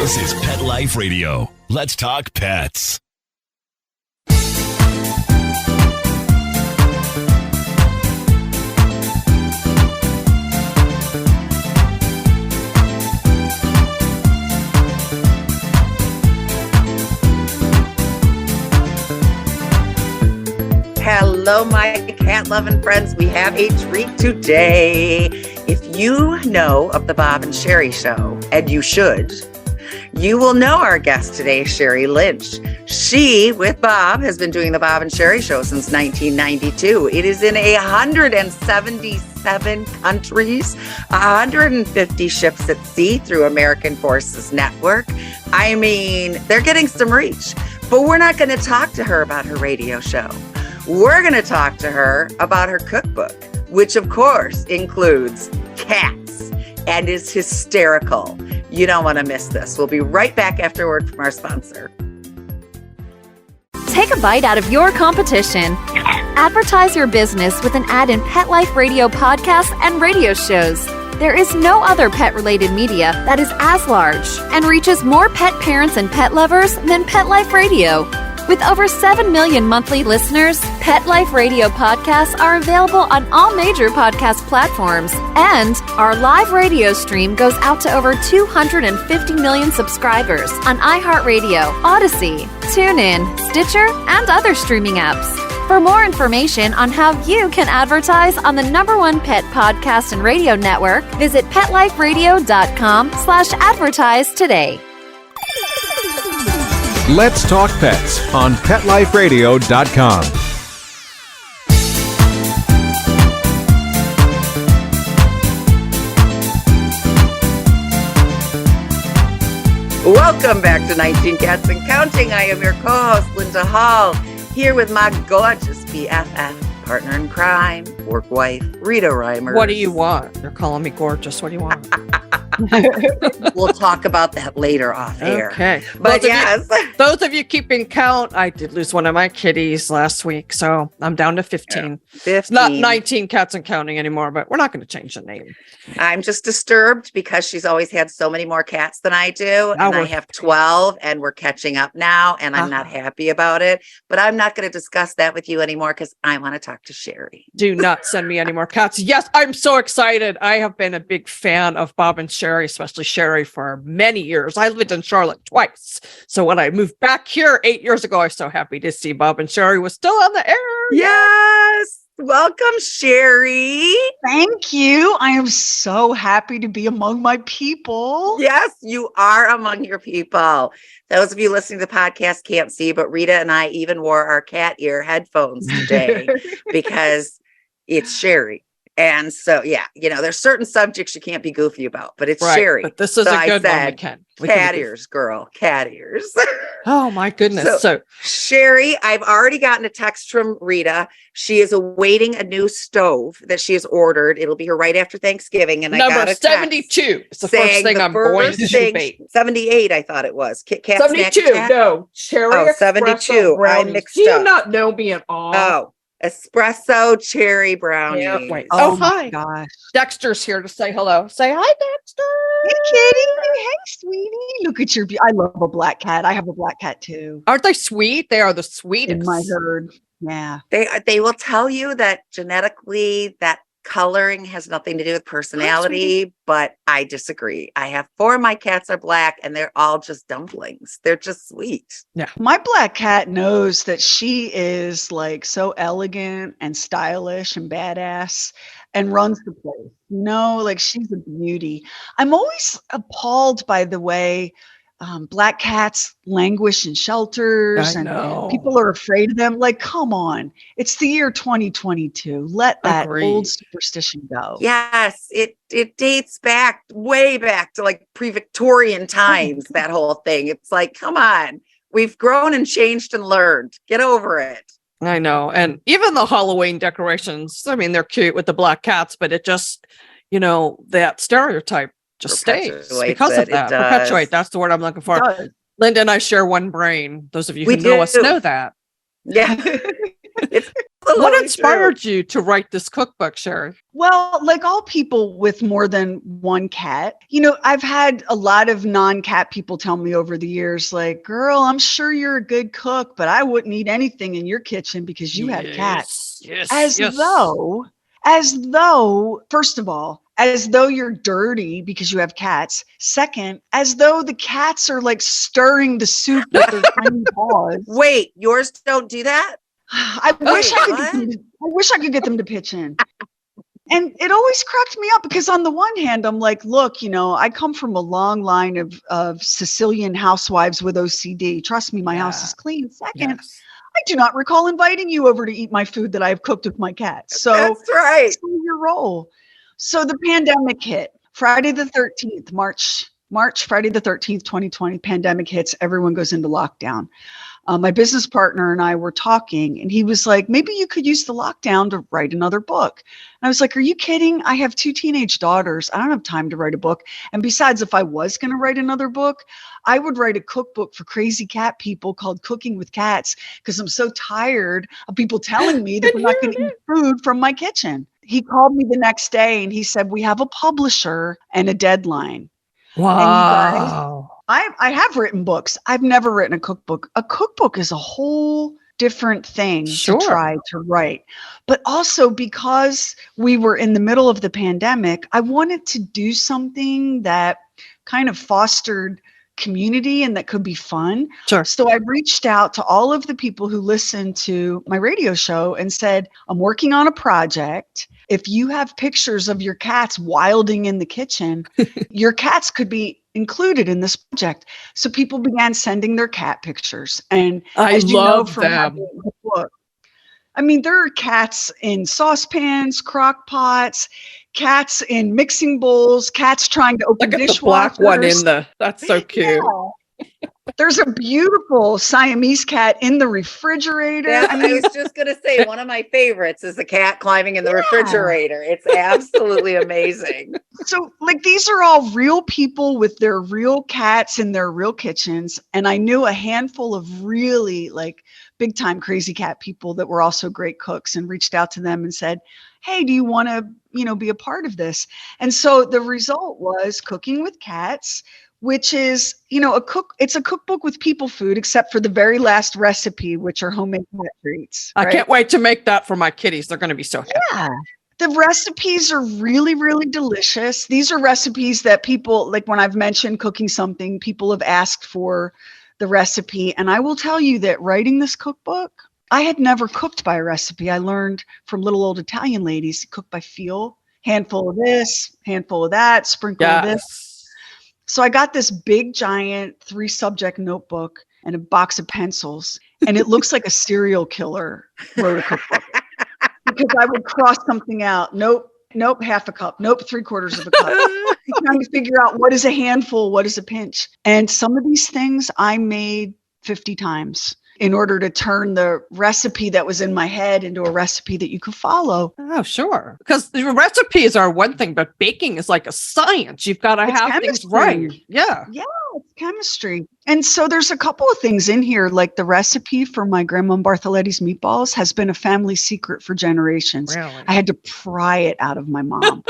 This is Pet Life Radio. Let's talk pets. Hello, my cat-loving friends. We have a treat today. If you know of the Bob and Sherry Show, and you should, you will know our guest today, Sherry Lynch. She, with Bob, has been doing the Bob and Sherry Show since 1992. It is in 177 countries, 150 ships at sea through American Forces Network. I mean, they're getting some reach. But we're not going to talk to her about her radio show. We're going to talk to her about her cookbook, which of course includes cats and is hysterical. You don't want to miss this. We'll be right back after a word from our sponsor. Take a bite out of your competition. Advertise your business with an ad in Pet Life Radio podcasts and radio shows. There is no other pet-related media that is as large and reaches more pet parents and pet lovers than Pet Life Radio. With over 7 million monthly listeners, Pet Life Radio podcasts are available on all major podcast platforms, and our live radio stream goes out to over 250 million subscribers on iHeartRadio, Odyssey, TuneIn, Stitcher, and other streaming apps. For more information on how you can advertise on the #1 pet podcast and radio network, visit PetLifeRadio.com/advertise today. Let's Talk Pets on PetLifeRadio.com. Welcome back to 19 Cats and Counting. I am your co-host, Linda Hall, here with my gorgeous BFF, partner in crime, work wife, Rita Reimer. What do you want? They're calling me gorgeous. What do you want? We'll talk about that later off air. Okay. But yes. Those of you keeping count, I did lose one of my kitties last week, so I'm down to 15. 15. It's not 19 Cats and Counting anymore, but we're not going to change the name. I'm just disturbed because she's always had so many more cats than I do. And I have 12 and we're catching up now and I'm not happy about it. But I'm not going to discuss that with you anymore because I want to talk to Sherry. Do not send me any more cats. Yes, I'm so excited. I have been a big fan of Bob and Sherry, especially Sherry, for many years. I lived in Charlotte twice. So when I moved back here 8 years ago, I was so happy to see Bob and Sherry was still on the air. Yes. Welcome, Sherry. Thank you. I am so happy to be among my people. Yes, you are among your people. Those of you listening to the podcast can't see, but Rita and I even wore our cat ear headphones today because it's Sherry. And so, yeah, you know, there's certain subjects you can't be goofy about, but it's Sherry. But this is a good one. We can. Cat ears, girl, cat ears. Oh, my goodness. So, Sherry, I've already gotten a text from Rita. She is awaiting a new stove that she has ordered. It'll be here right after Thanksgiving. And number I got a 72. It's the first thing I'm going to debate. 78, I thought it was. Kit Kat 72. No, Cherry. Oh, 72. I mixed up. Do you up. not know me at all? Oh. Espresso cherry brownie. Yeah, wait. Oh, hi. Gosh. Dexter's here to say hello. Say hi, Dexter. Hey, kitty. Hey, sweetie. Look at your I love a black cat. I have a black cat too. Aren't they sweet? They are the sweetest. In my herd. Yeah. They will tell you that genetically that coloring has nothing to do with personality, but I disagree. I have 4 of my cats are black and they're all just dumplings. They're just sweet. Yeah. My black cat knows that she is like so elegant and stylish and badass and runs the place. You know, like she's a beauty. I'm always appalled by the way black cats languish in shelters and people are afraid of them. Like, come on. It's the year 2022. Let that old superstition go. Yes, it dates back way back to like pre-Victorian times, that whole thing. It's like, come on. We've grown and changed and learned. Get over it. I know. And even the Halloween decorations, I mean, they're cute with the black cats, but it just, you know, that stereotype just stays because of that. Perpetuate. That's the word I'm looking for. Linda and I share one brain. Those of you who know us know that. Yeah. What inspired you to write this cookbook, Sherry? Well, like all people with more than one cat, I've had a lot of non-cat people tell me over the years, like, girl, I'm sure you're a good cook, but I wouldn't eat anything in your kitchen because you had a cat. Yes. As though, first of all, as though you're dirty because you have cats. Second, as though the cats are like stirring the soup with their tiny paws. Wait, yours don't do that? I wish I could get them to pitch in. And it always cracked me up because on the one hand, I'm like, look, I come from a long line of Sicilian housewives with OCD. Trust me, my house is clean. Second, I do not recall inviting you over to eat my food that I have cooked with my cat. So that's right. It's your role. So the pandemic hit. Friday the 13th, Friday the 13th, 2020, pandemic hits. Everyone goes into lockdown. My business partner and I were talking and he was like, maybe you could use the lockdown to write another book. And I was like, are you kidding? I have 2 teenage daughters. I don't have time to write a book. And besides, if I was going to write another book, I would write a cookbook for crazy cat people called Cooking with Cats because I'm so tired of people telling me that we're not going to eat food from my kitchen. He called me the next day and he said, we have a publisher and a deadline. Wow. And you guys, I have written books. I've never written a cookbook. A cookbook is a whole different thing to try to write. But also because we were in the middle of the pandemic, I wanted to do something that kind of fostered community and that could be fun. Sure. So I reached out to all of the people who listen to my radio show and said, I'm working on a project. If you have pictures of your cats wilding in the kitchen, your cats could be included in this project. So people began sending their cat pictures. And I love them. Having the book, I mean, there are cats in saucepans, crock pots, cats in mixing bowls, cats trying to open dishwashers. The black one that's so cute. Yeah. There's a beautiful Siamese cat in the refrigerator. Yeah, I was just going to say, one of my favorites is the cat climbing in the refrigerator. It's absolutely amazing. So, like, these are all real people with their real cats in their real kitchens. And I knew a handful of really, like, big time crazy cat people that were also great cooks and reached out to them and said, hey, do you want to, be a part of this? And so the result was Cooking with Cats, which is, it's a cookbook with people food, except for the very last recipe, which are homemade cat treats. Right? I can't wait to make that for my kitties. They're going to be so happy. Yeah. The recipes are really, really delicious. These are recipes that people, like when I've mentioned cooking something, people have asked for the recipe. And I will tell you that writing this cookbook, I had never cooked by a recipe. I learned from little old Italian ladies to cook by feel. Handful of this, handful of that, sprinkle of this. So I got this big, giant 3-subject notebook and a box of pencils, and it looks like a serial killer wrote a cookbook because I would cross something out. Nope, half a cup. Nope, 3/4 of a cup. Trying to figure out what is a handful, what is a pinch. And some of these things I made 50 times in order to turn the recipe that was in my head into a recipe that you could follow. Oh, sure. Because the recipes are one thing, but baking is like a science. You've got to have things right. Yeah. Yeah, it's chemistry. And so there's a couple of things in here, like the recipe for my Grandma Bartholetti's meatballs has been a family secret for generations. Really? I had to pry it out of my mom.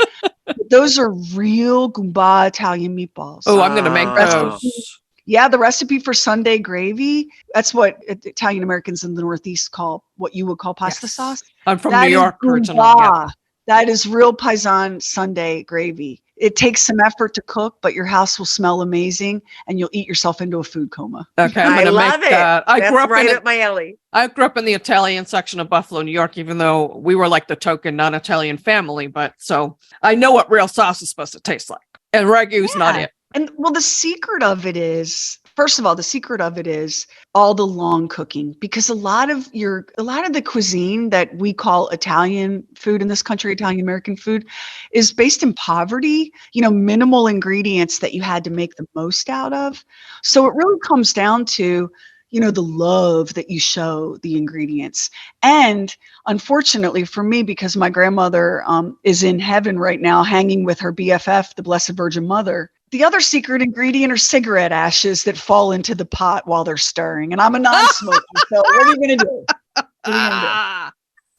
Those are real Goomba Italian meatballs. Oh, I'm going to make those. Yeah, the recipe for Sunday gravy, that's what Italian Americans in the Northeast call what you would call pasta sauce. I'm from New York originally. Yeah. That is real Paisan Sunday gravy. It takes some effort to cook, but your house will smell amazing and you'll eat yourself into a food coma. Okay, I'm going to make that. I grew up right up my alley. I grew up in the Italian section of Buffalo, New York, even though we were like the token non-Italian family. But so I know what real sauce is supposed to taste like. And ragu's not it. And well, the secret of it is, first of all, the secret of it is all the long cooking, because a lot of the cuisine that we call Italian food in this country, Italian American food, is based in poverty, minimal ingredients that you had to make the most out of. So it really comes down to, the love that you show the ingredients. And unfortunately for me, because my grandmother is in heaven right now, hanging with her BFF, the Blessed Virgin Mother, the other secret ingredient are cigarette ashes that fall into the pot while they're stirring. And I'm a non-smoker, so what are you going to do?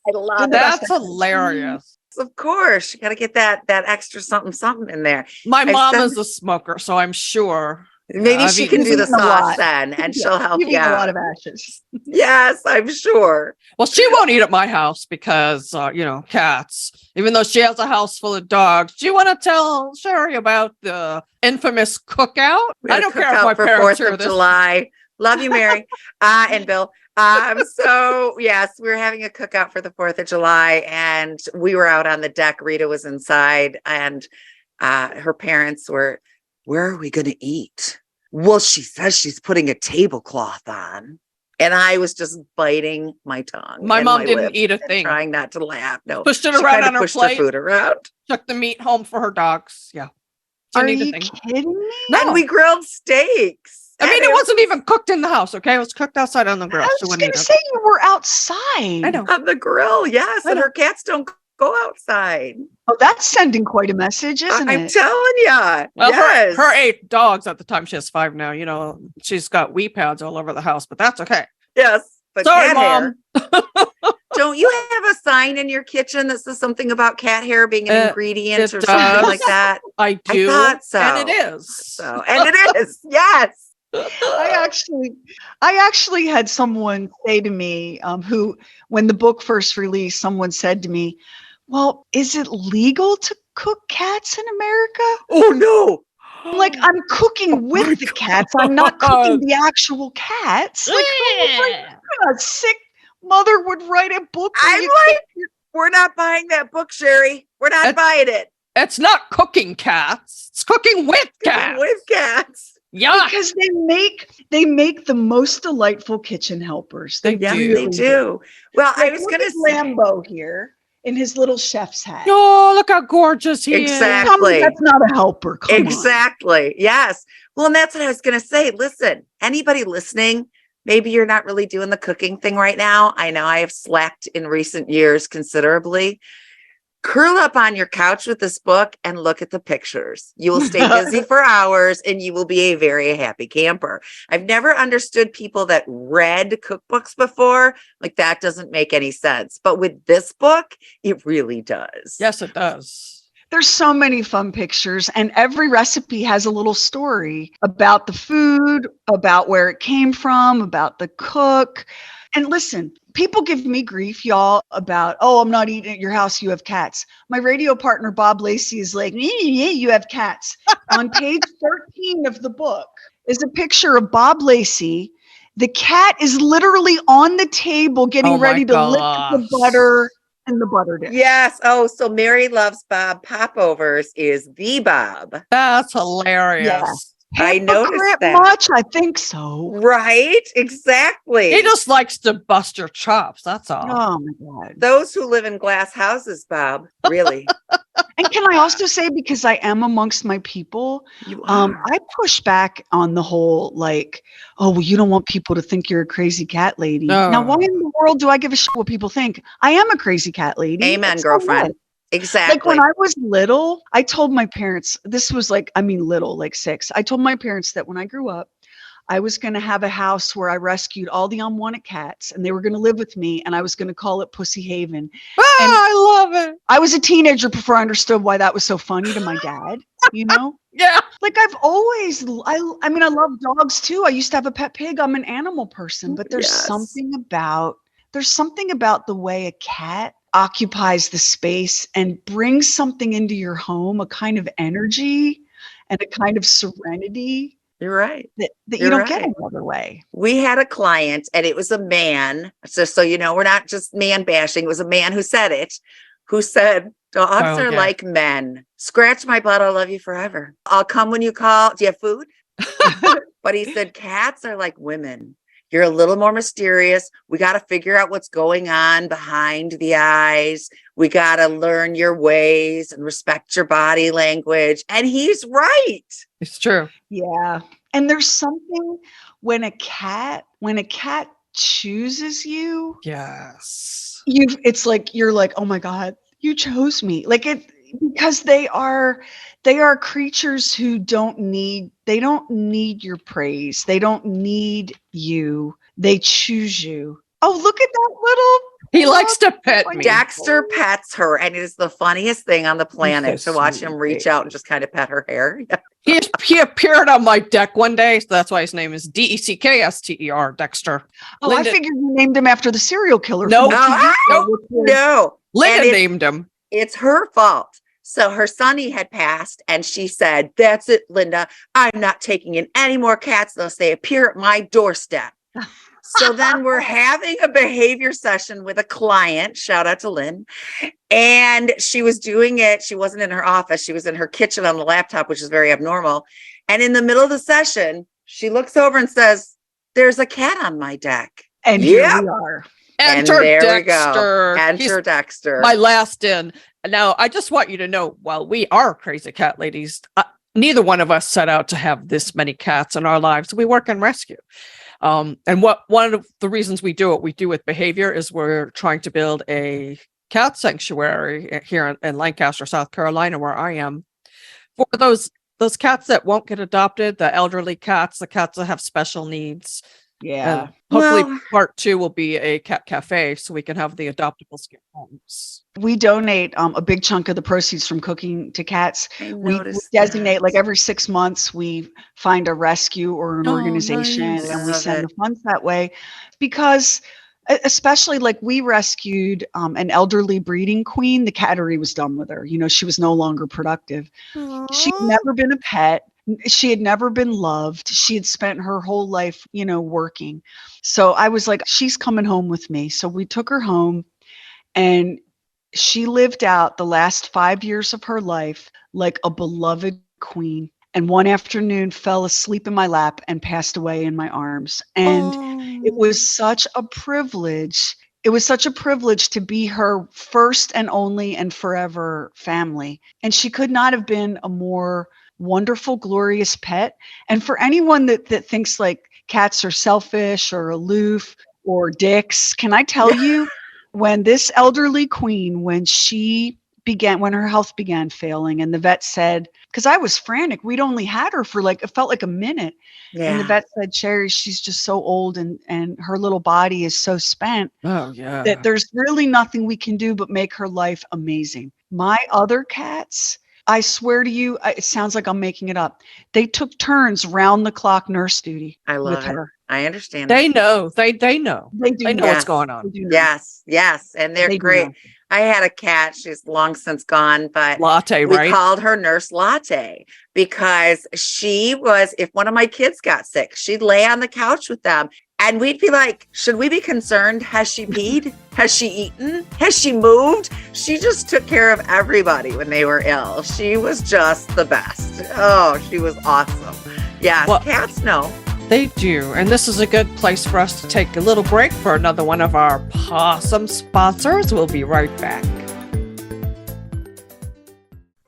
I love Did the best That's I could. hilarious. Of course, you got to get that extra something in there. My I mom sent- is a smoker, so I'm sure. Maybe I've she eaten can do the You've eaten a sauce lot. then, and she'll help You've you eaten a lot out. of ashes. Yes, I'm sure. Well, she won't eat at my house because, cats. Even though she has a house full of dogs. Do you want to tell Sherry about the infamous cookout? We had I a don't care if cookout my for parents 4th hear of this. July. Love you, Mary, and Bill. So yes, we were having a cookout for the 4th of July, and we were out on the deck. Rita was inside, and her parents were, "Where are we going to eat?" Well, she says she's putting a tablecloth on. And I was just biting my tongue. My and mom my didn't lips eat a and thing. trying not to laugh. No, Pushed it she around kinda on her pushed plate. her food around. Took the meat home for her dogs. Yeah. Are Didn't eat you a thing. kidding me? No. And we grilled steaks. I mean, And it wasn't even cooked in the house, okay? It was cooked outside on the grill. I She was wouldn't going eat to it. say you were outside. I know. on the grill. Yes, I and know. her cats don't go outside. Oh, that's sending quite a message, isn't I'm it? telling you. Well, Yes. her 8 dogs at the time. She has 5 now. She's got wee pads all over the house, but that's okay. Yes. But Sorry, cat Mom. hair. Don't you have a sign in your kitchen that says something about cat hair being an ingredient it or something does. like that? I do. thought so. And it is. So, and it is. Yes. I actually had someone say to me, who, when the book first released, someone said to me, "Well, is it legal to cook cats in America?" Oh no. I'm like, I'm cooking with the cats. I'm not cooking the actual cats. Like, a sick mother would write a book. where I'm you like, we're not buying that book, Sherry. We're not buying it. It's not cooking cats. It's cooking with cats. With cats. Yeah. because they make the most delightful kitchen helpers. They Yes, do. they do. Well, I Like, was look going to at say. Lambo here in his little chef's hat. Oh, look how gorgeous he Exactly. Tell me that's not a helper. Come on. Exactly. Yes. Well, and that's what I was going to say. Listen, anybody listening, maybe you're not really doing the cooking thing right now. I know I have slacked in recent years considerably. Curl up on your couch with this book and look at the pictures. You will stay busy for hours and you will be a very happy camper. I've never understood people that read cookbooks before. Like, that doesn't make any sense. But with this book, it really does. Yes, it does. There's so many fun pictures, and every recipe has a little story about the food, about where it came from, about the cook. And listen, people give me grief, y'all, about, "Oh, I'm not eating at your house. You have cats." My radio partner, Bob Lacey, is like, "Yeah, you have cats." On page 13 of the book is a picture of Bob Lacey. The cat is literally on the table getting Oh my ready to lick the gosh. butter in the butter dish. Yes. Oh, so Mary Loves Bob Popovers is the Bob. That's hilarious. I noticed Hypocrite that. much? I think so. Right? Exactly. He just likes to bust your chops. That's all. Oh my God. Those who live in glass houses, Bob. Really. And can I also say, because I am amongst my people, You are. I push back on the whole, like, "Oh, well, you don't want people to think you're a crazy cat lady." No. Now, why in the world do I give a shit what people think? I am a crazy cat lady. Amen, That's so girlfriend. what. Exactly. Like when I was little, I told my parents, this was like, I mean, little, like 6. I told my parents that when I grew up, I was going to have a house where I rescued all the unwanted cats and they were going to live with me, and I was going to call it Pussy Haven. I love it. I was a teenager before I understood why that was so funny to my dad, you know? Yeah. Like I've always, I mean, I love dogs too. I used to have a pet pig. I'm an animal person, but there's Yes. something about the way a cat occupies the space and brings something into your home, a kind of energy and a kind of serenity You're right. that you You're don't get right. any other way. We had a client, and it was a man. So you know, we're not just man bashing. It was a man who said it, who said, "Dogs are Okay. like men. Scratch my butt, I'll love you forever. I'll come when you call. Do you have food?" But he said, "Cats are like women. You're a little more mysterious. We got to figure out what's going on behind the eyes. We got to learn your ways and respect your body language." And he's right. It's true. Yeah. And there's something when a cat chooses you, Yes. it's like you're like, "Oh my God, you chose me." Like it, because they are creatures who don't need your praise. They don't need you. They choose you. Oh, look at that little He likes to pet me. Dexter pets her, and it is the funniest thing on the planet so to watch sweet, him reach baby. out and just kind of pet her hair. He appeared on my deck one day, so that's why his name is Deckster, Dexter. Oh, Linda- I figured you named him after the serial killer. No. from the TV show, Nope. which was- No, Linda And named him. it's her fault. So her sonny had passed, and she said, "That's it, Linda. I'm not taking in any more cats unless they appear at my doorstep." So then we're having a behavior session with a client. Shout out to Lynn. And she was doing it. She wasn't in her office. She was in her kitchen on the laptop, which is very abnormal. And in the middle of the session, she looks over and says, "There's a cat on my deck." And Yep. here we are. Enter and there Dexter. we go. Enter He's Dexter. my last in. Now, I just want you to know, while we are crazy cat ladies, neither one of us set out to have this many cats in our lives. We work in rescue. And one of the reasons we do what we do with behavior is we're trying to build a cat sanctuary here in Lancaster, South Carolina, where I am, for those cats that won't get adopted, the elderly cats, the cats that have special needs. Yeah. And hopefully Well- part 2 will be a cat cafe, so we can have the adoptable scare homes. We donate a big chunk of the proceeds from cooking to cats. I We noticed designate, that. like every 6 months, we find a rescue or an Oh, organization, nice. and we Love send it. the funds that way. Because especially like we rescued an elderly breeding queen. The cattery was done with her. You know, she was no longer productive. She'd never been a pet. She had never been loved. She had spent her whole life, you know, working. So I was like, she's coming home with me. So we took her home, and she lived out the last 5 years of her life like a beloved queen. And one afternoon fell asleep in my lap and passed away in my arms. And it was such a privilege. It was such a privilege to be her first and only and forever family. And she could not have been a more wonderful, glorious pet. And for anyone that thinks like cats are selfish or aloof or dicks, can I tell you, when this elderly queen, when her health began failing, and the vet said, because I was frantic, we'd only had her for it felt like a minute. And the Yeah. vet said, "Sherry, she's just so old and her little body is so spent Oh, yeah. that there's really nothing we can do but make her life amazing." My other cats, I swear to you, it sounds like I'm making it up. They took turns round the clock nurse duty I with love it. her. I understand. They that. know. They know. They do They know know. what's going on. They do know. Yes. And they're They do great. know. I had a cat. She's long since gone, but Latte, we right? called her Nurse Latte because she was, if one of my kids got sick, she'd lay on the couch with them. And we'd be like, should we be concerned? Has she peed? Has she eaten? Has she moved? She just took care of everybody when they were ill. She was just the best. Oh, she was awesome. Yeah, Well- cats know. They do. And this is a good place for us to take a little break for another one of our possum sponsors. We'll be right back.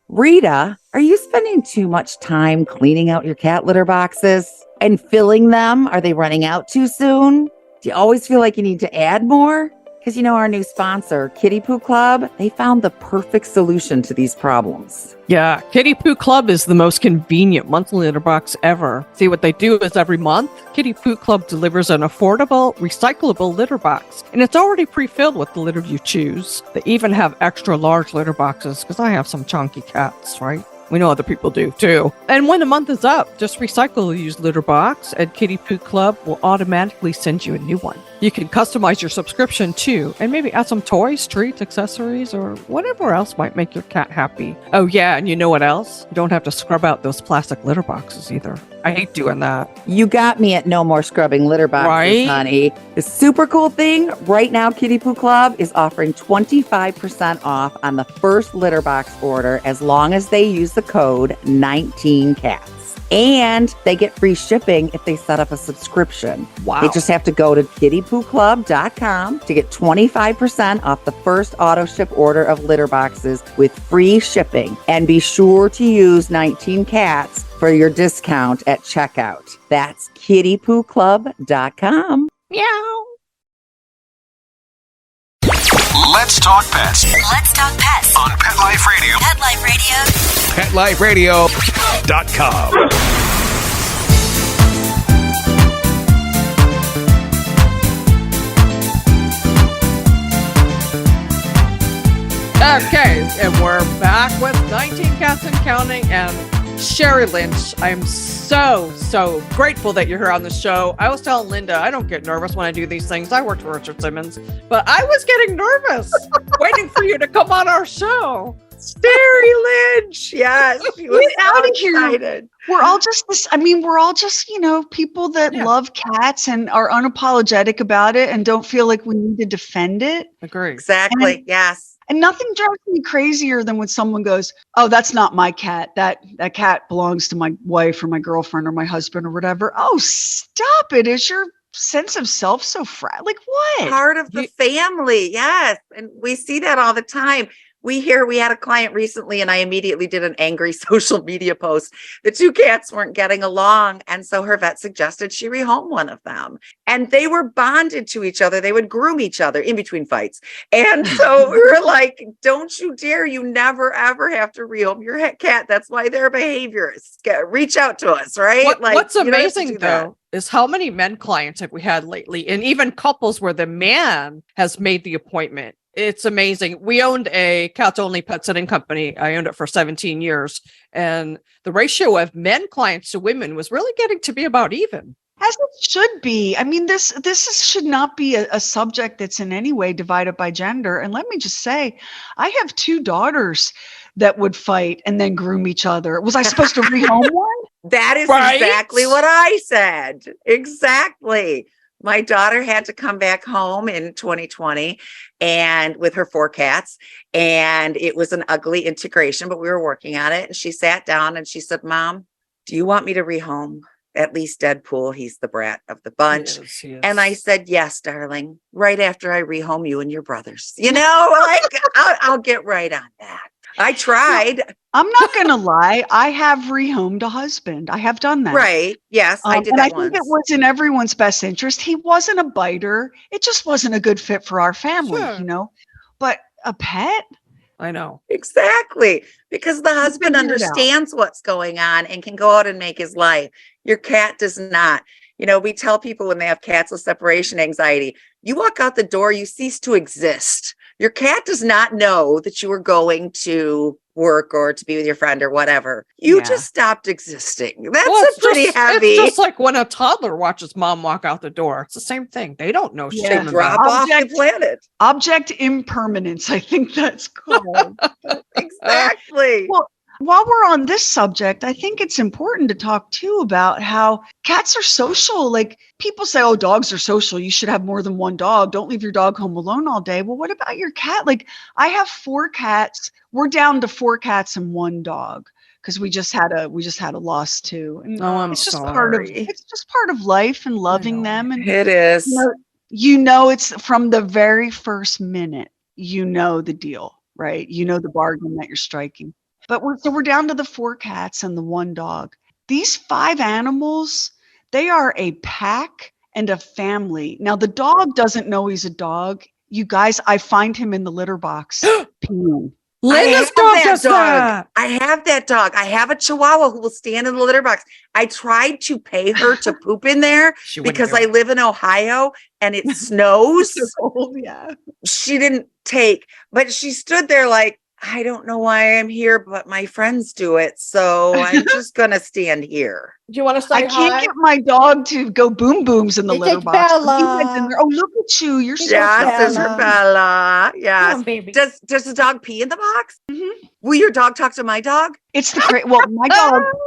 Rita, are you spending too much time cleaning out your cat litter boxes and filling them? Are they running out too soon? Do you always feel like you need to add more? Because our new sponsor, Kitty Poo Club, they found the perfect solution to these problems. Yeah, Kitty Poo Club is the most convenient monthly litter box ever. See, what they do is every month, Kitty Poo Club delivers an affordable, recyclable litter box. And it's already pre-filled with the litter you choose. They even have extra large litter boxes, because I have some chunky cats, right? We know other people do too. And when the month is up, just recycle a used litter box, and Kitty Poo Club will automatically send you a new one. You can customize your subscription too, and maybe add some toys, treats, accessories, or whatever else might make your cat happy. Oh yeah, and you know what else? You don't have to scrub out those plastic litter boxes either. I hate doing that. You got me at no more scrubbing litter boxes, Right? honey. The super cool thing, right now Kitty Poo Club is offering 25% off on the first litter box order as long as they use the code 19cats. And they get free shipping if they set up a subscription. Wow. They just have to go to kittypooclub.com to get 25% off the first auto ship order of litter boxes with free shipping. And be sure to use 19cats for your discount at checkout. That's kittypooclub.com. Meow. Let's talk pets Let's talk pets. on Pet Life Radio. Pet Life Radio. PetLifeRadio.com. right, and we're back with 19 Cats and Counting, and Sherry Lynch. I'm so grateful that you're here on the show. I was telling Linda, I don't get nervous when I do these things. I worked for Richard Simmons, but I was getting nervous waiting for you to come on our show. Sherry Lynch, yes, she was out of excited. here. We're all just this. I mean, we're all just, people that love cats and are unapologetic about it and don't feel like we need to defend it. Agree. Exactly. Yes. And nothing drives me crazier than when someone goes, "Oh, that's not my cat. That cat belongs to my wife or my girlfriend or my husband or whatever." Oh, stop it. Is your sense of self so fragile? Like what? Part of the family. Yes. And we see that all the time. We had a client recently, and I immediately did an angry social media post. The two cats weren't getting along. And so her vet suggested she rehome one of them. And they were bonded to each other. They would groom each other in between fights. And so we were like, don't you dare. You never, ever have to rehome your cat. That's why they're behaviorists. Reach out to us, right? What's amazing, though, is how many men clients have we had lately, and even couples where the man has made the appointment. It's amazing. We owned a cats-only pet sitting company. I owned it for 17 years. And the ratio of men clients to women was really getting to be about even. As it should be. I mean, this should not be a subject that's in any way divided by gender. And let me just say, I have two daughters that would fight and then groom each other. Was I supposed to rehome one? That is exactly what I said. Exactly. My daughter had to come back home in 2020 and with her 4 cats, and it was an ugly integration, but we were working on it. And she sat down and she said, "Mom, do you want me to rehome at least Deadpool? He's the brat of the bunch." Yes. And I said, "Yes, darling, right after I rehome you and your brothers." I'll get right on that. I tried. I'm not going to lie. I have rehomed a husband. I have done that. Right. Yes, I did and that I once. think it was in everyone's best interest. He wasn't a biter. It just wasn't a good fit for our family, But a pet? I know. Exactly. Because the husband understands what's going on and can go out and make his life. Your cat does not. We tell people when they have cats with separation anxiety, you walk out the door, you cease to exist. Your cat does not know that you were going to work or to be with your friend or whatever. You just stopped existing. That's pretty heavy. It's just like when a toddler watches mom walk out the door. It's the same thing. They don't know shit. Drop off the planet. Object impermanence, I think that's called. Exactly. Well, while we're on this subject, I think it's important to talk too about how cats are social. Like people say, "Oh, dogs are social. You should have more than one dog. Don't leave your dog home alone all day." Well, what about your cat? Like I have 4 cats. We're down to 4 cats and 1 dog because we just had a loss too. And I'm it's just sorry. it's just part of life and loving them. And it is. It's from the very first minute. The deal, right? The bargain that you're striking. But we're down to the 4 cats and the 1 dog. These 5 animals, they are a pack and a family. Now, the dog doesn't know he's a dog. You guys, I find him in the litter box peeing. Linda's dog does that. I have that dog. I have a Chihuahua who will stand in the litter box. I tried to pay her to poop in there because I live in Ohio and it snows. She didn't take, but she stood there like, "I don't know why I'm here, but my friends do it. So I'm just going to stand here." Do you want to say I can't get my dog to go boom booms in the litter box. Bella. He went in there. Oh, look at you. You're so Yes, it's her Bella. Yes. Come on, baby. Does the dog pee in the box? Mm-hmm. Will your dog talk to my dog? It's the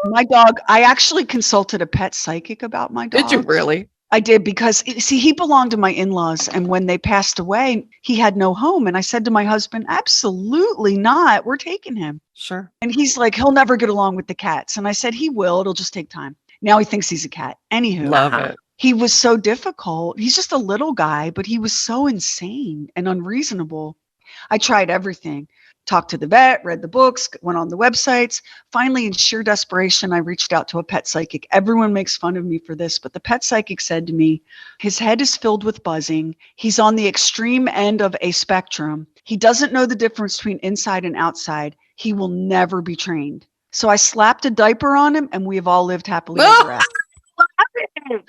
my dog, I actually consulted a pet psychic about my dog. Did you really? I did because he belonged to my in-laws, and when they passed away, he had no home. And I said to my husband, "Absolutely not. We're taking him." Sure. And he's like, "He'll never get along with the cats." And I said, "He will. It'll just take time." Now he thinks he's a cat. Anywho, Love it. He was so difficult. He's just a little guy, but he was so insane and unreasonable. I tried everything. Talked to the vet, read the books, went on the websites. Finally, in sheer desperation, I reached out to a pet psychic. Everyone makes fun of me for this, but the pet psychic said to me, "His head is filled with buzzing. He's on the extreme end of a spectrum. He doesn't know the difference between inside and outside. He will never be trained." So I slapped a diaper on him, and we have all lived happily ever after.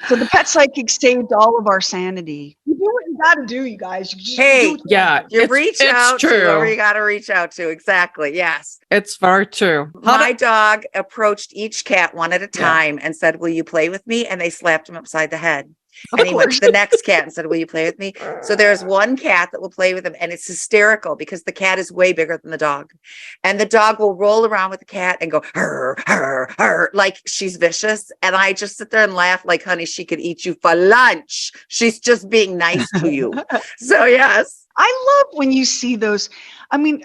So the pet psychic saved all of our sanity. He what you got to do, you guys. You just Hey, do what you Yeah, gotta do. You it's reach out to true. whoever you got to reach out to. Exactly. Yes. It's very true. My dog approached each cat one at a Yeah. time and said, "Will you play with me?" And they slapped him upside the head. Of And he went to course. the next cat and said, "Will you play with me?" So there's one cat that will play with him, and it's hysterical because the cat is way bigger than the dog. And the dog will roll around with the cat and go, "Hur, hur, hur," like she's vicious. And I just sit there and laugh like, honey, she could eat you for lunch. She's just being nice to you. So yes. I love when you see those. I mean,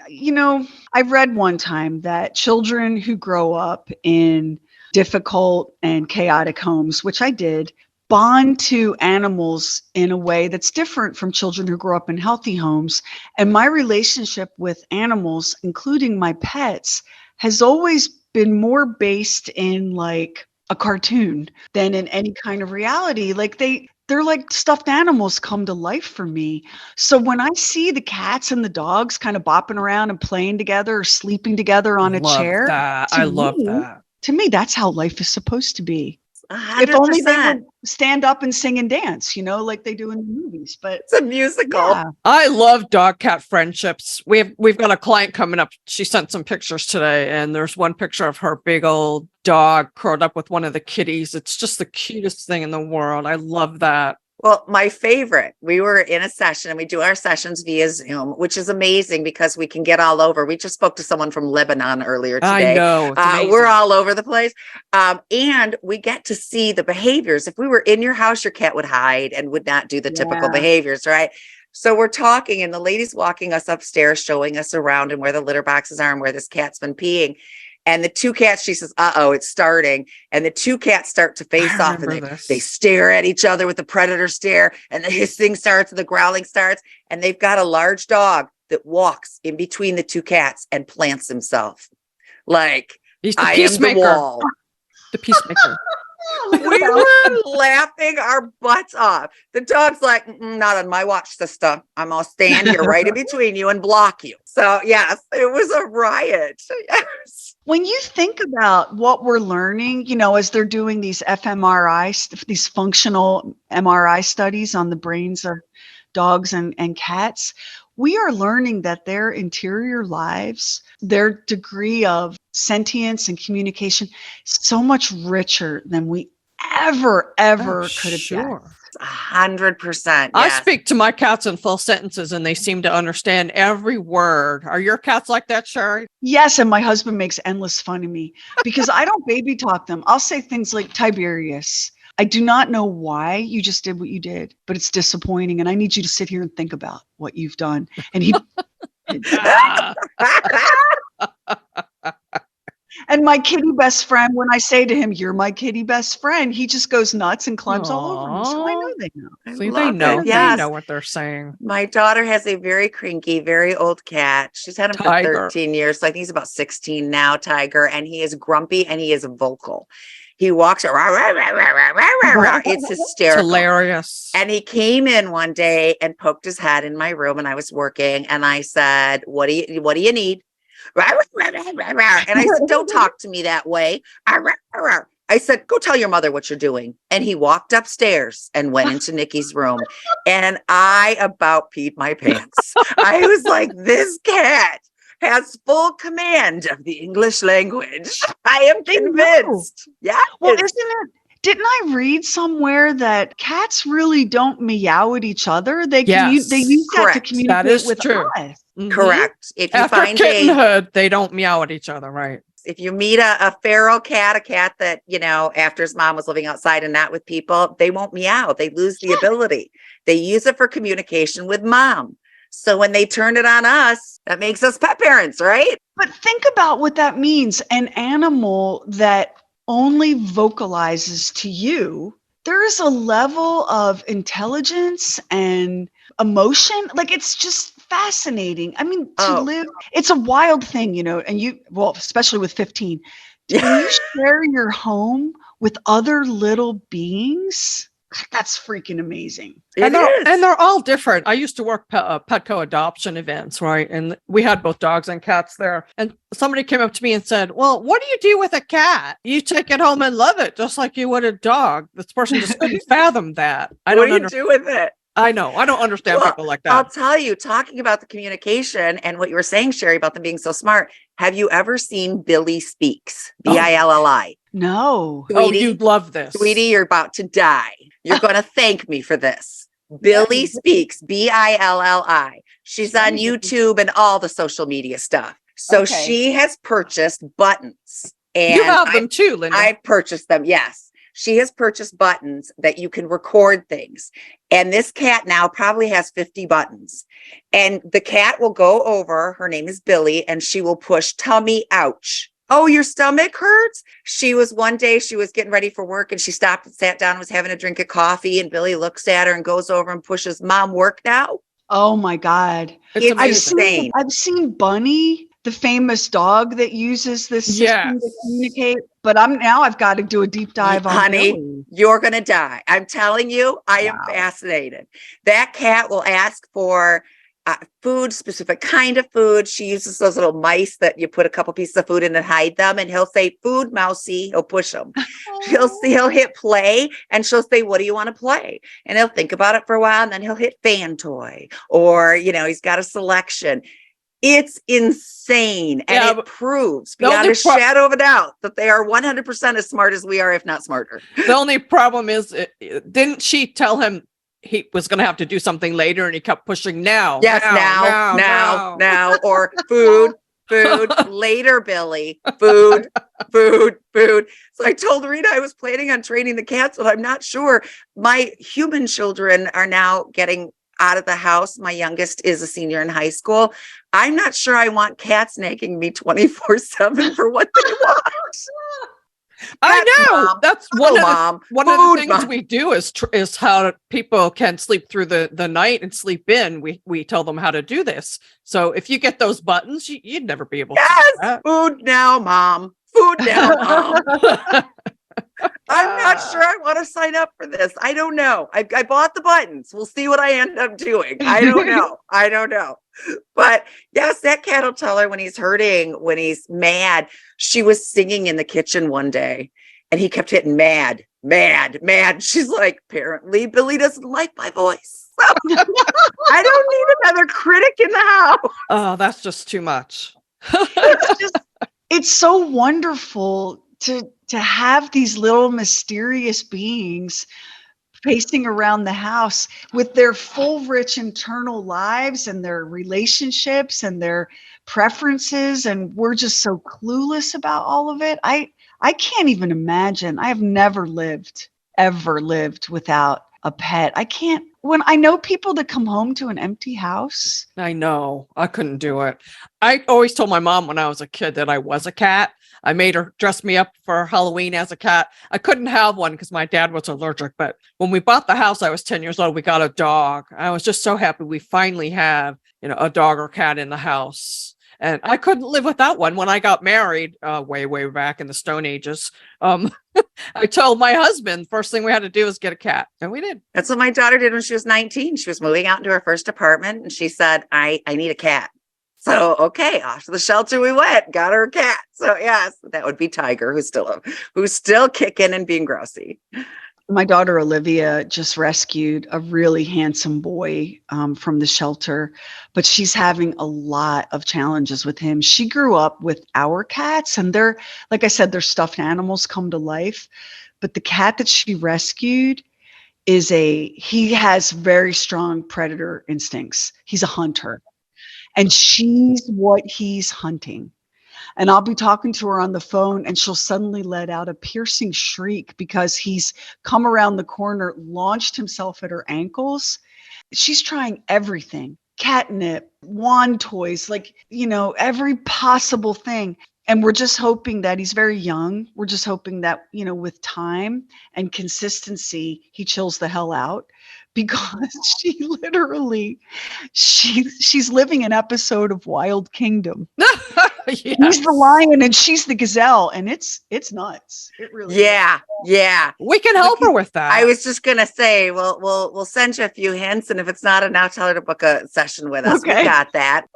I read one time that children who grow up in difficult and chaotic homes, which I did, bond to animals in a way that's different from children who grow up in healthy homes. And my relationship with animals, including my pets, has always been more based in like a cartoon than in any kind of reality. Like they're like stuffed animals come to life for me. So when I see the cats and the dogs kind of bopping around and playing together or sleeping together on a love chair, that. to I love me- that. to me, that's how life is supposed to be. 100%. If only they would stand up and sing and dance, like they do in the movies. But It's a musical. yeah, I love dog cat friendships. We've got a client coming up. She sent some pictures today, and there's one picture of her big old dog curled up with one of the kitties. It's just the cutest thing in the world. I love that. Well, my favorite, we were in a session and we do our sessions via Zoom, which is amazing because we can get all over. We just spoke to someone from Lebanon earlier today. I know. It's amazing. We're all over the place. And we get to see the behaviors. If we were in your house, your cat would hide and would not do the typical Yeah. behaviors, right? So we're talking and the lady's walking us upstairs, showing us around and where the litter boxes are and where this cat's been peeing. And the two cats, she says, "Uh-oh, it's starting." And the two cats start to face I off and remember this. they stare at each other with the predator stare, and the hissing starts and the growling starts. And they've got a large dog that walks in between the two cats and plants himself. Like, He's the I am the peacemaker. wall. The peacemaker. We were laughing our butts off. The dog's like, "Not on my watch, sister. I'm going to stand here right in between you and block you." So yes, it was a riot. Yes. when you think about what we're learning, as they're doing these fMRI, these functional MRI studies on the brains of dogs and cats, we are learning that their interior lives, their degree of sentience and communication, is so much richer than we ever could have Sure. guessed. 100%. I Yes. speak to my cats in full sentences and they seem to understand every word. Are your cats like that, Sherry? Yes, and my husband makes endless fun of me because I don't baby talk them. I'll say things like, "Tiberius, I do not know why you just did what you did, but it's disappointing. And I need you to sit here and think about what you've done." And he, and my kitty best friend, when I say to him, "You're my kitty best friend," he just goes nuts and climbs all over me. So I know they know. I See, they love know. it. They Yes. know what they're saying. My daughter has a very crinky, very old cat. She's had him for Tiger. 13 years. So I think he's about 16 now, Tiger. And he is grumpy and he is vocal. He walks around. Rah, rah, rah, rah, rah, rah, rah. It's It's hysterical. hilarious. And he came in one day and poked his head in my room and I was working. And I said, what do you need? Rah, rah, rah, rah, rah. And I said, "Don't talk to me that way." Rah, rah, rah. I said, "Go tell your mother what you're doing." And he walked upstairs and went into Nikki's room. And I about peed my pants. I was like, this cat has full command of the English language. I am They know. convinced. Yeah. Well, didn't I read somewhere that cats really don't meow at each other? They Yes, they use that to correct. communicate That is with true. us. Mhm. Correct. If you After find a kittenhood, they don't meow at each other, right? if you meet a feral cat, a cat that, after his mom was living outside and not with people, they won't meow. They lose the ability. They use it for communication with mom. So when they turn it on us, that makes us pet parents, right? But think about what that means. An animal that only vocalizes to you, there is a level of intelligence and emotion. Like, it's just fascinating. I mean, to Oh. live, it's a wild thing, and especially with 15, when you share your home with other little beings, that's freaking amazing. And It is. they're all different. I used to work Petco adoption events, right? And we had both dogs and cats there. And somebody came up to me and said, "Well, what do you do with a cat? You take it home and love it, just like you would a dog." This person just couldn't fathom that. I What don't do you do with it? I know. I don't understand Well, people like I'll that. tell you, talking about the communication and what you were saying, Sherry, about them being so smart. Have you ever seen Billy Speaks? Billi. No. Oh, Sweetie, you'd love this. Sweetie, you're about to die. You're going to thank me for this. Billy Speaks, Billi. She's on YouTube and all the social media stuff. So Okay. she has purchased buttons. And You have them too, Linda. I purchased them. Yes. She has purchased buttons that you can record things. And this cat now probably has 50 buttons. And the cat will go over, her name is Billy, and she will push tummy, ouch. Oh, your stomach hurts? One day she was getting ready for work and she stopped and sat down and was having a drink of coffee. And Billy looks at her and goes over and pushes, Mom, work now? Oh my God. It's amazing. I've seen Bunny, the famous dog that uses this system to communicate, but I've got to do a deep dive on Honey, Billy. you're going to die. I'm telling you, I am fascinated. That cat will ask for food, specific kind of food. She uses those little mice that you put a couple pieces of food in and hide them. And he'll say, food, mousy. He'll push them. He'll hit play and she'll say, what do you want to play? And he'll think about it for a while and then he'll hit fan toy or, he's got a selection. It's insane. And it proves beyond a shadow of a doubt that they are 100% as smart as we are, if not smarter. The only problem is, didn't she tell him he was going to have to do something later and he kept pushing now? Yes, now, or food, later, Billy, food. So I told Rita I was planning on training the cats, but I'm not sure. My human children are now getting out of the house. My youngest is a senior in high school. I'm not sure I want cats nagging me 24/7 for what they want. I know. Mom. That's one of the things we do is how people can sleep through the night and sleep in. We tell them how to do this. So if you get those buttons, you'd never be able to do that. Food now, Mom. Food now, Mom. I'm not sure I want to sign up for this. I don't know. I bought the buttons. We'll see what I end up doing. I don't know. But yes, that cat will tell her when he's hurting, when he's mad. She was singing in the kitchen one day and he kept hitting mad. She's like, apparently Billy doesn't like my voice. I don't need another critic in the house. Oh, that's just too much. It's so wonderful to have these little mysterious beings pacing around the house with their full, rich internal lives and their relationships and their preferences. And we're just so clueless about all of it. I can't even imagine. I have never ever lived without a pet. When I know people that come home to an empty house. I know. I couldn't do it. I always told my mom when I was a kid that I was a cat. I made her dress me up for Halloween as a cat. I couldn't have one because my dad was allergic. But when we bought the house, I was 10 years old. We got a dog. I was just so happy we finally have, a dog or cat in the house. And I couldn't live without one. When I got married, way back in the Stone Ages, I told my husband, first thing we had to do was get a cat. And we did. That's what my daughter did when she was 19. She was moving out into her first apartment and she said, I need a cat. So, okay, off to the shelter we went, got her a cat. So yes, that would be Tiger, who's still kicking and being grousy. My daughter Olivia just rescued a really handsome boy from the shelter, but she's having a lot of challenges with him. She grew up with our cats and they're, like I said, they're stuffed animals come to life. But the cat that she rescued he has very strong predator instincts. He's a hunter and she's what he's hunting. And I'll be talking to her on the phone and she'll suddenly let out a piercing shriek because he's come around the corner, launched himself at her ankles. She's trying everything, catnip, wand toys, every possible thing. And we're just hoping that he's very young. We're just hoping that, with time and consistency, he chills the hell out. Because she's living an episode of Wild Kingdom. Yes. He's the lion and she's the gazelle, and it's nuts. It really is. Yeah. We can help her with that. I was just gonna say, we'll send you a few hints, and if it's not enough, tell her to book a session with us. Okay. We got that.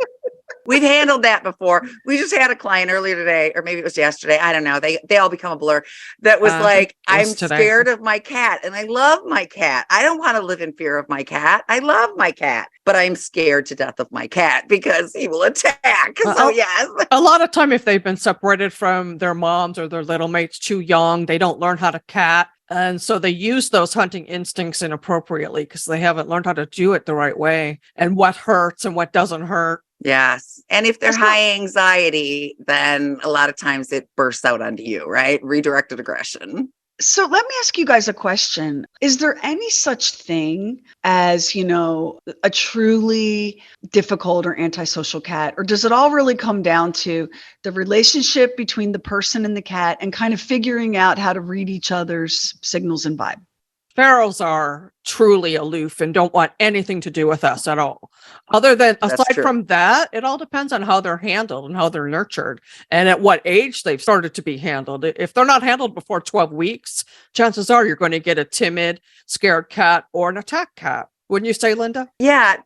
We've handled that before. We just had a client earlier today, or maybe it was yesterday. I don't know. They all become a blur. That was like, I'm scared of my cat and I love my cat. I don't want to live in fear of my cat. I love my cat, but I'm scared to death of my cat because he will attack. So yes. A lot of time, if they've been separated from their moms or their little mates too young, they don't learn how to cat. And so they use those hunting instincts inappropriately because they haven't learned how to do it the right way and what hurts and what doesn't hurt. Yes. And if they're high anxiety, then a lot of times it bursts out onto you, right? Redirected aggression. So let me ask you guys a question. Is there any such thing as, a truly difficult or antisocial cat? Or does it all really come down to the relationship between the person and the cat and kind of figuring out how to read each other's signals and vibe? Ferals are truly aloof and don't want anything to do with us at all. Aside from that, it all depends on how they're handled and how they're nurtured and at what age they've started to be handled. If they're not handled before 12 weeks, chances are you're going to get a timid, scared cat or an attack cat. Wouldn't you say, Linda? Yeah,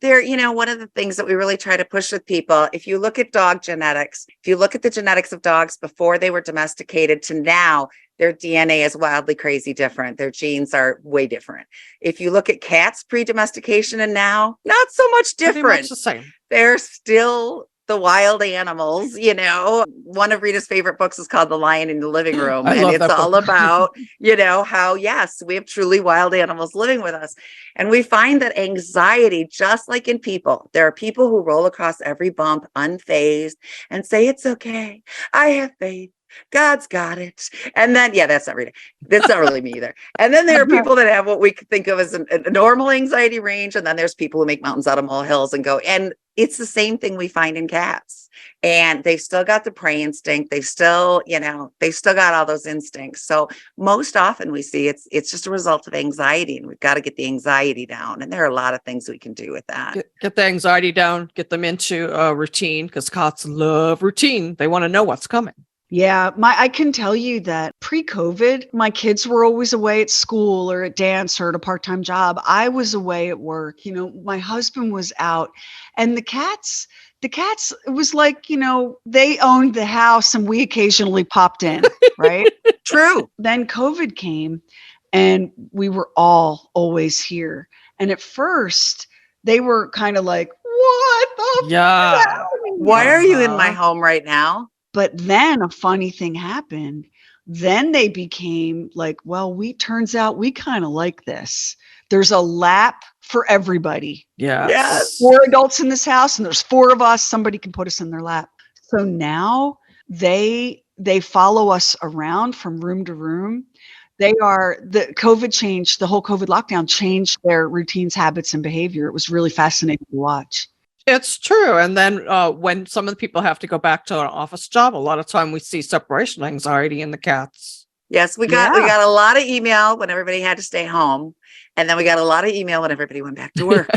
one of the things that we really try to push with people, if you look at dog genetics, if you look at the genetics of dogs before they were domesticated to now, their DNA is wildly crazy different. Their genes are way different. If you look at cats pre-domestication and now, not so much different. Pretty much the same. They're still the wild animals. One of Rita's favorite books is called The Lion in the Living Room. And it's all about, how, yes, we have truly wild animals living with us. And we find that anxiety, just like in people, there are people who roll across every bump unfazed and say, it's okay. I have faith. God's got it. And then, that's not Rita. That's not really me either. And then there are people that have what we could think of as a normal anxiety range. And then there's people who make mountains out of molehills and go, and it's the same thing we find in cats. And they've still got the prey instinct. They still, they've still got all those instincts. So most often we see it's just a result of anxiety, and we've got to get the anxiety down. And there are a lot of things we can do with that. Get the anxiety down, get them into a routine, because cats love routine. They want to know what's coming. Yeah, I can tell you that pre-COVID, my kids were always away at school or at dance or at a part-time job. I was away at work. My husband was out, and the cats, it was like, they owned the house and we occasionally popped in, right? True. Then COVID came and we were all always here. And at first they were kind of like, what the hell? Why are you in my home right now? But then a funny thing happened. Then they became like, well, turns out we kind of like this. There's a lap for everybody. Yes. 4 adults in this house and there's 4 of us. Somebody can put us in their lap. So now they follow us around from room to room. The whole COVID lockdown changed their routines, habits, and behavior. It was really fascinating to watch. It's true. And then when some of the people have to go back to an office job, a lot of time we see separation anxiety in the cats. Yes, we got a lot of email when everybody had to stay home. And then we got a lot of email when everybody went back to work.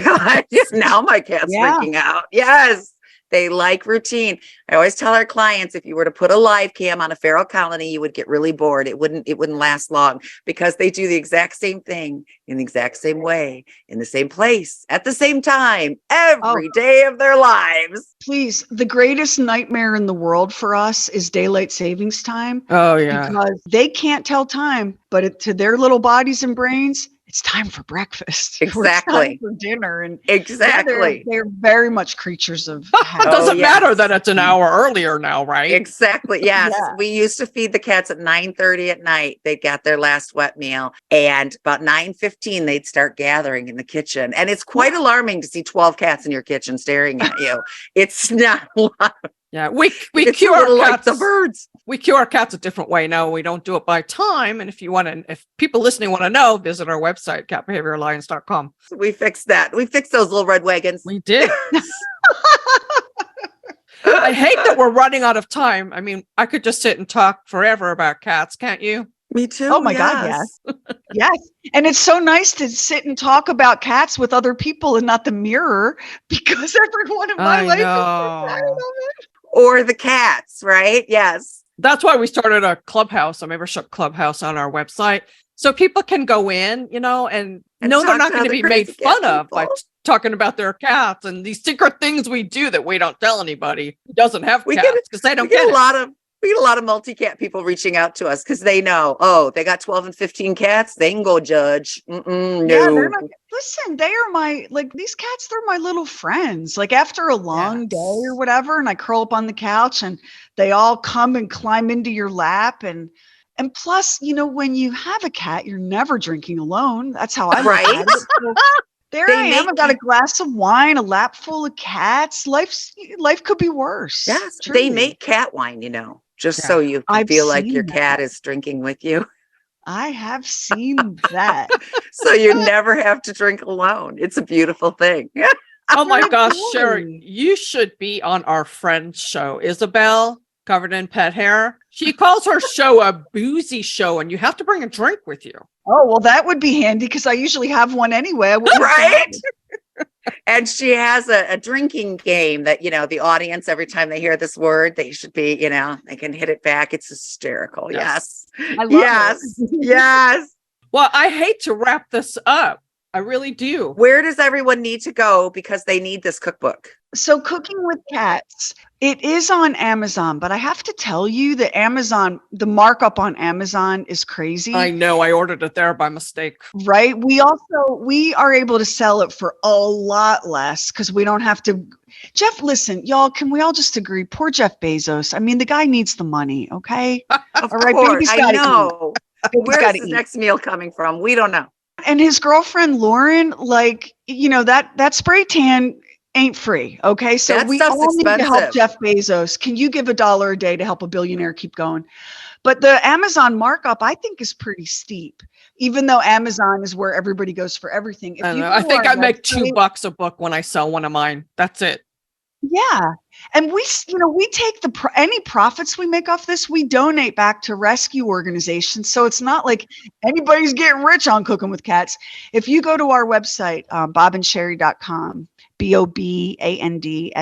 Now my cat's freaking out. Yes. They like routine. I always tell our clients, if you were to put a live cam on a feral colony, you would get really bored. It wouldn't last long, because they do the exact same thing in the exact same way, in the same place, at the same time, every day of their lives. Please, the greatest nightmare in the world for us is daylight savings time. Oh, yeah. Because they can't tell time, but to their little bodies and brains, it's time for breakfast. Exactly. It's time for dinner. And exactly. They're very much creatures of habit. It doesn't matter that it's an hour earlier now, right? Exactly. Yes. Yeah. We used to feed the cats at 9:30 at night. They got their last wet meal. And about 9:15, they'd start gathering in the kitchen. And it's quite alarming to see 12 cats in your kitchen staring at you. It's not a lot. Yeah, we cure cats like the birds. We cure cats a different way now. We don't do it by time. And if people listening want to know, visit our website, catbehavioralliance.com. So we fixed that. We fixed those little red wagons. We did. I hate that we're running out of time. I mean, I could just sit and talk forever about cats, can't you? Me too. Oh my God, yes. Yes. And it's so nice to sit and talk about cats with other people and not the mirror, because everyone in my life is so tired of it. Or the cats, right? Yes. That's why we started a clubhouse, a membership clubhouse on our website. So people can go in, you know, and And know they're talk not to going to other be made crazy cat fun of by people. talking about their cats and these secret things we do that we don't tell anybody who doesn't have We cats get because they don't we get get a it. lot of we get a lot of multi-cat people reaching out to us because they know, oh, they got 12 and 15 cats. They can go judge. Yeah, No. they're not. Listen, they are my like these cats. They're my little friends. Like after a long day or Yes. whatever, and I curl up on the couch, and they all come and climb into your lap, and plus, you know, when you have a cat, you're never drinking alone. That's how I look Right? at it. So there They I am. make I got a you- glass of wine, a lap full of cats. Life could be worse. Yes, they truly. make cat wine, you know, just Yeah. so you can I've feel like seen your that. cat is drinking with you. I have seen that. So you never have to drink alone. It's a beautiful thing. Oh my They're gosh, Sherry, adoring. you should be on our friend's show. Isabel, covered in pet hair. She calls her show a boozy show, and you have to bring a drink with you. Oh, well, that would be handy because I usually have one anyway. I wouldn't have to Right? hide. And she has a drinking game that, you know, the audience, every time they hear this word, they should be, you know, they can hit it back. It's hysterical. Yes. Yes. I love Yes. it. Yes. Well, I hate to wrap this up. I really do. Where does everyone need to go because they need this cookbook? So Cooking with Cats, it is on Amazon, but I have to tell you that the markup on Amazon is crazy. I know I ordered it there by mistake. Right? We are able to sell it for a lot less because we don't have to. Jeff, listen, y'all, can we all just agree? Poor Jeff Bezos. I mean, the guy needs the money, okay? Of All right, course. baby's I gotta eat. know. Baby's Where's gotta his eat. next meal coming from? We don't know. And his girlfriend, Lauren, like, you know, that spray tan ain't free, okay? So That we stuff's all need to help expensive. Jeff Bezos. Can you give $1 a day to help a billionaire keep going? But the Amazon markup, I think, is pretty steep, even though Amazon is where everybody goes for everything. If I don't you know. go I to think our I make website- $2 a book when I sell one of mine. That's it. Yeah. And we take any profits we make off this, we donate back to rescue organizations. So it's not like anybody's getting rich on Cooking with Cats. If you go to our website, bobandsherry.com,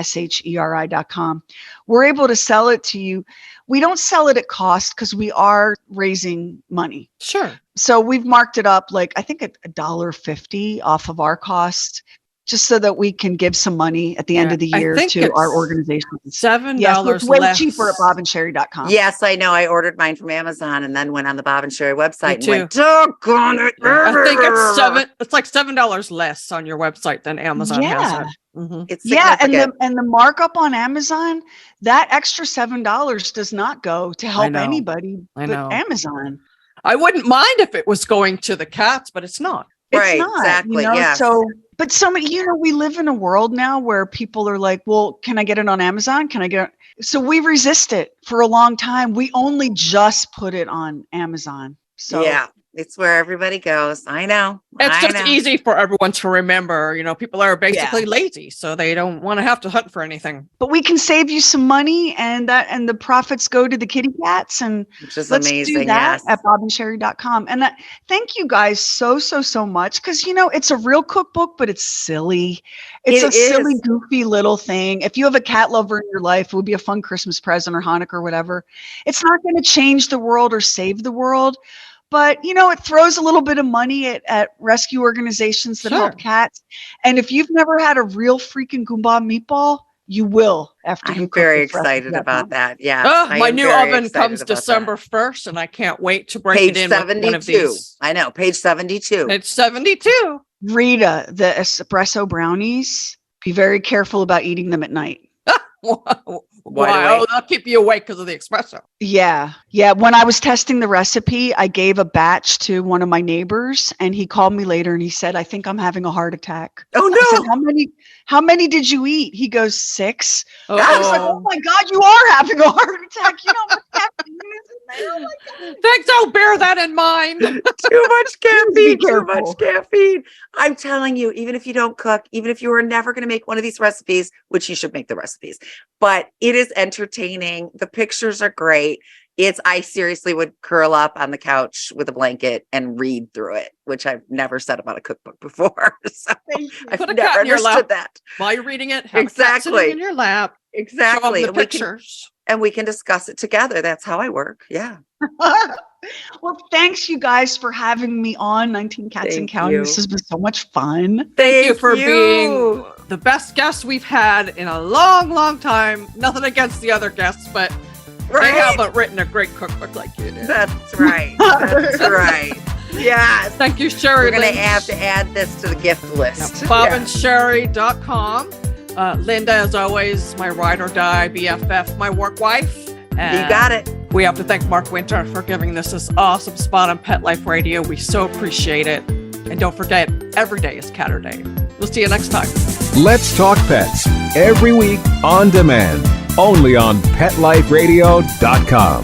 BOBANDSHERI.com, we're able to sell it to you. We don't sell it at cost because we are raising money. Sure. So we've marked it up like I think $1.50 off of our cost, just so that we can give some money at the end Yeah, of the I year think to our it's organization. $7 Yes, it's way less. cheaper at bobandsherry.com. Yes, I know. I ordered mine from Amazon and then went on the Bob and Sherry website and too. went, doggone it. I think it's like $7 less on your website than Amazon has Yeah. it. Mhm. It's Yeah, significant. and the markup on Amazon, that extra $7 does not go to help know. anybody I but know. Amazon. I wouldn't mind if it was going to the cats, but it's not. It's Right, not, exactly, You know? yes. So, but so many, you know, we live in a world now where people are like, well, can I get it on Amazon? Can I get it? So we resist it for a long time. We only just put it on Amazon. So yeah, it's where everybody goes. I know. It's I just know. easy for everyone to remember. You know, people are basically lazy, so they don't want to have to hunt for anything. but we can save you some money, and the profits go to the kitty cats, and Which is let's amazing. do that Yes. at bobandsherry.com. And thank you guys so much, because you know it's a real cookbook, but it's silly. It's It a silly, is. goofy little thing. If you have a cat lover in your life, it would be a fun Christmas present or Hanukkah or whatever. It's not going to change the world or save the world, but you know it throws a little bit of money at rescue organizations that help Sure. cats. And if you've never had a real freaking Goomba meatball, you will after you I'm cook very with Recipe excited about Dot that. Yeah. Oh, my new oven comes December 1st, and I can't wait to break Page it in with one of 72. these. I know. Page 72. It's 72. Rita, the espresso brownies, be very careful about eating them at night. Why? Oh, they'll keep you awake because of the espresso. Yeah. When I was testing the recipe, I gave a batch to one of my neighbors, and he called me later and he said, I think I'm having a heart attack. Oh, I said, no. how many did you eat? He goes, 6. I was like, oh my God, you are having a heart attack. You know what caffeine is in there? Oh my God. Thanks, I'll bear that in mind. Too much caffeine. Too careful. much caffeine. I'm telling you, even if you don't cook, even if you are never going to make one of these recipes, which you should make the recipes, but it is entertaining. The pictures are great. I seriously would curl up on the couch with a blanket and read through it, which I've never said about a cookbook before. So Thank you. I've Put a never cat in your understood lap. that. While you're reading it, have a cat Exactly. sitting in your lap. Show 'em Exactly. the And we can, pictures. and we can discuss it together. That's how I work. Yeah. Well, thanks you guys for having me on 19 Cats and Thank Counting. you. This has been so much fun. Thank you for being the best guest we've had in a long, long time. Nothing against the other guests, but Right? they haven't written a great cookbook like you did. That's right. That's right. Yes. Thank you, Sherry. We're going to Lynch. have to add this to the gift list. BobandSherry.com. Linda, as always, my ride or die BFF, my work wife. You got it. We have to thank Mark Winter for giving us this awesome spot on Pet Life Radio. We so appreciate it. And don't forget, every day is Catterday. We'll see you next time. Let's Talk Pets, every week on demand, only on PetLifeRadio.com.